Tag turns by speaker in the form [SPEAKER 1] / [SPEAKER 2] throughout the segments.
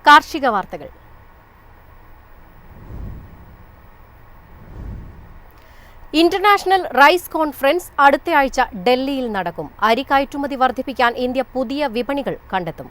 [SPEAKER 1] കാർഷിക വാർത്തകൾ. International rice conference അടുത്തയാഴ്ച ഡൽഹിയിൽ നടക്കും. അരി കയറ്റുമതി വർദ്ധിപ്പിക്കാൻ ഇന്ത്യ പുതിയ വിപണികൾ കണ്ടെത്തും.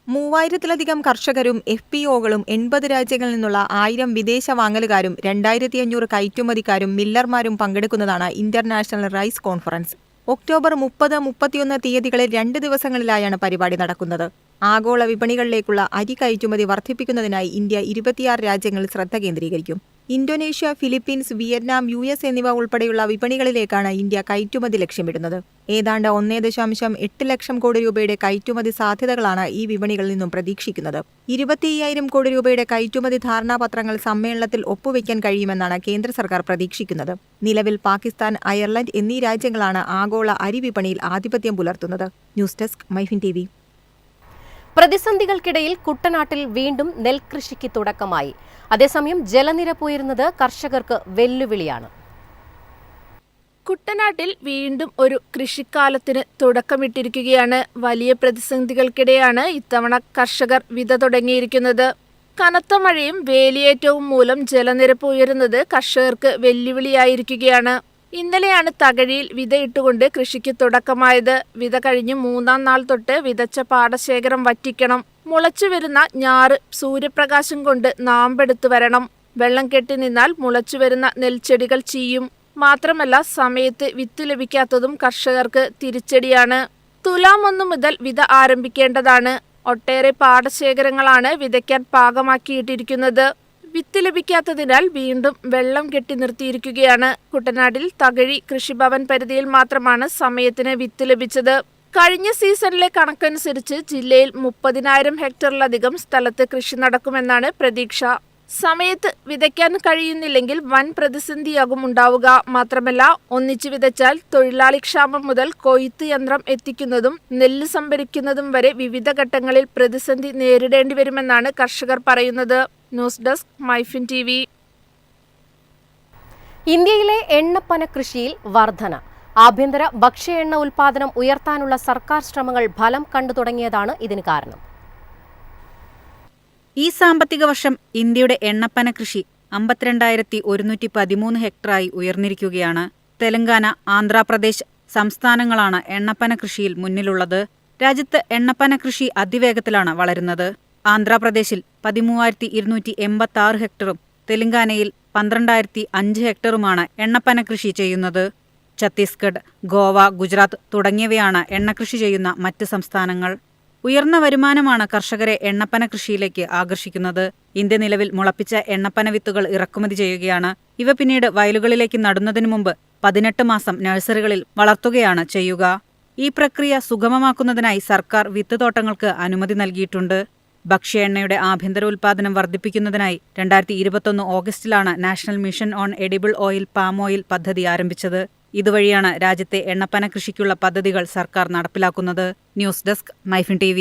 [SPEAKER 2] 3000-ലധികം കർഷകരും FPOകളും 80 രാജ്യങ്ങളിൽ നിന്നുള്ള 1000 വിദേശ വാങ്ങലുകാരും 2500 കയറ്റുമതിക്കാരും മില്ലർമാരും പങ്കെടുക്കുന്നതാണ് ഇന്റർനാഷണൽ റൈസ് കോൺഫറൻസ്. ഒക്ടോബർ 30-31 തീയതികളിൽ 2 ദിവസങ്ങളിലായാണ് പരിപാടി നടക്കുന്നത്. ആഗോള വിപണികളിലേക്കുള്ള അരി കയറ്റുമതി വർദ്ധിപ്പിക്കുന്നതിനായി ഇന്ത്യ 26 രാജ്യങ്ങളിൽ ശ്രദ്ധ കേന്ദ്രീകരിക്കും. ഇന്തോനേഷ്യ, ഫിലിപ്പീൻസ്, വിയറ്റ്നാം, US എന്നിവ ഉൾപ്പെടെയുള്ള വിപണികളിലേക്കാണ് ഇന്ത്യ കയറ്റുമതി ലക്ഷ്യമിടുന്നത്. ഏതാണ്ട് 1.8 ലക്ഷം കോടി രൂപയുടെ കയറ്റുമതി സാധ്യതകളാണ് ഈ വിപണികളിൽ നിന്നും പ്രതീക്ഷിക്കുന്നത്. 25,000 കോടി രൂപയുടെ കയറ്റുമതി ധാരണാപത്രങ്ങൾ സമ്മേളനത്തിൽ ഒപ്പുവെക്കാൻ കഴിയുമെന്നാണ് കേന്ദ്ര സർക്കാർ പ്രതീക്ഷിക്കുന്നത്. നിലവിൽ പാകിസ്ഥാൻ, അയർലൻഡ് എന്നീ രാജ്യങ്ങളാണ് ആഗോള അരി വിപണിയിൽ ആധിപത്യം പുലർത്തുന്നത്. News desk MyFin TV.
[SPEAKER 1] പ്രതിസന്ധികൾക്കിടയിൽ കുട്ടനാട്ടിൽ വീണ്ടും നെൽകൃഷിക്ക് തുടക്കമായി. അതേസമയം ജലനിരപ്പ് ഉയരുന്നത് കർഷകർക്ക് വെല്ലുവിളിയാണ്.
[SPEAKER 3] കുട്ടനാട്ടിൽ വീണ്ടും ഒരു കൃഷിക്കാലത്തിന് തുടക്കമിട്ടിരിക്കുകയാണ്. വലിയ പ്രതിസന്ധികൾക്കിടെയാണ് ഇത്തവണ കർഷകർ വിത തുടങ്ങിയിരിക്കുന്നത്. കനത്ത മഴയും വേലിയേറ്റവും മൂലം ജലനിരപ്പ് ഉയരുന്നത് കർഷകർക്ക് വെല്ലുവിളിയായിരിക്കുകയാണ്. ഇന്നലെയാണ് തകഴിയിൽ വിതയിട്ടുകൊണ്ട് കൃഷിക്ക് തുടക്കമായത്. വിത കഴിഞ്ഞ് 3-ാം നാൾ തൊട്ട് വിതച്ച പാടശേഖരം വറ്റിക്കണം. മുളച്ചു വരുന്ന ഞാറ് സൂര്യപ്രകാശം കൊണ്ട് നാമ്പെടുത്തു വരണം. വെള്ളം കെട്ടി നിന്നാൽ മുളച്ചു വരുന്ന നെൽച്ചെടികൾ ചീയും. മാത്രമല്ല, സമയത്ത് വിത്ത് ലഭിക്കാത്തതും കർഷകർക്ക് തിരിച്ചടിയാണ്. തുലാം 1 മുതൽ വിത ആരംഭിക്കേണ്ടതാണ്. ഒട്ടേറെ പാടശേഖരങ്ങളാണ് വിതയ്ക്കാൻ പാകമാക്കിയിട്ടിരിക്കുന്നത്. വിത്ത് ലഭിക്കാത്തതിനാൽ വീണ്ടും വെള്ളം കെട്ടി നിർത്തിയിരിക്കുകയാണ്. കുട്ടനാട്ടിൽ തകഴി കൃഷിഭവൻ പരിധിയിൽ മാത്രമാണ് സമയത്തിന് വിത്ത് ലഭിച്ചത്. കഴിഞ്ഞ സീസണിലെ കണക്കനുസരിച്ച് ജില്ലയിൽ 30,000 ഹെക്ടറിലധികം സ്ഥലത്ത് കൃഷി നടക്കുമെന്നാണ് പ്രതീക്ഷ. സമയത്ത് വിതയ്ക്കാൻ കഴിയുന്നില്ലെങ്കിൽ വൻ പ്രതിസന്ധിയാകും ഉണ്ടാവുക. മാത്രമല്ല, ഒന്നിച്ചു വിതച്ചാൽ തൊഴിലാളി ക്ഷാമം മുതൽ കൊയ്ത്ത് യന്ത്രം എത്തിക്കുന്നതും നെല്ല് സംഭരിക്കുന്നതും വരെ വിവിധ ഘട്ടങ്ങളിൽ പ്രതിസന്ധി നേരിടേണ്ടി വരുമെന്നാണ് കർഷകർ പറയുന്നത്. News desk MyFin TV.
[SPEAKER 1] ഇന്ത്യയിലെ എണ്ണപ്പന കൃഷിയിൽ വർധന. ആഭ്യന്തര ഭക്ഷ്യ എണ്ണ ഉൽപാദനം ഉയർത്താനുള്ള സർക്കാർ ശ്രമങ്ങൾ ഫലം കണ്ടു തുടങ്ങിയതാണ് ഇതിന് കാരണം.
[SPEAKER 4] ഈ സാമ്പത്തിക വർഷം ഇന്ത്യയുടെ എണ്ണപ്പന കൃഷി 52,113 ഹെക്ടറായി ഉയർന്നിരിക്കുകയാണ്. തെലങ്കാന, ആന്ധ്രാപ്രദേശ് സംസ്ഥാനങ്ങളാണ് എണ്ണപ്പന കൃഷിയിൽ മുന്നിലുള്ളത്. രാജ്യത്ത് എണ്ണപ്പന കൃഷി അതിവേഗത്തിലാണ് വളരുന്നത്. ആന്ധ്രാപ്രദേശിൽ 13,286 ഹെക്ടറും തെലങ്കാനയിൽ 12,005 ഹെക്ടറുമാണ് എണ്ണപ്പന കൃഷി ചെയ്യുന്നത്. ഛത്തീസ്ഗഡ്, ഗോവ, ഗുജറാത്ത് തുടങ്ങിയവയാണ് എണ്ണകൃഷി ചെയ്യുന്ന മറ്റ് സംസ്ഥാനങ്ങൾ. ഉയർന്ന വരുമാനമാണ് കർഷകരെ എണ്ണപ്പന കൃഷിയിലേക്ക് ആകർഷിക്കുന്നത്. ഇന്ത്യ നിലവിൽ മുളപ്പിച്ച എണ്ണപ്പന വിത്തുകൾ ഇറക്കുമതി ചെയ്യുകയാണ്. ഇവ പിന്നീട് വയലുകളിലേക്ക് നടുന്നതിനു മുമ്പ് 18 മാസം നഴ്സറികളിൽ വളർത്തുകയാണ് ചെയ്യുക. ഈ പ്രക്രിയ സുഗമമാക്കുന്നതിനായി സർക്കാർ വിത്ത് തോട്ടങ്ങൾക്ക് അനുമതി നൽകിയിട്ടുണ്ട്. ഭക്ഷ്യ എണ്ണയുടെ ആഭ്യന്തര ഉൽപാദനം വർദ്ധിപ്പിക്കുന്നതിനായി 2021 ഓഗസ്റ്റിലാണ് national mission on edible oil palm oil പദ്ധതി ആരംഭിച്ചത്. ഇതുവഴിയാണ് രാജ്യത്തെ എണ്ണപ്പന കൃഷിക്കുള്ള പദ്ധതികൾ സർക്കാർ നടപ്പിലാക്കുന്നത്. News desk MyFin TV.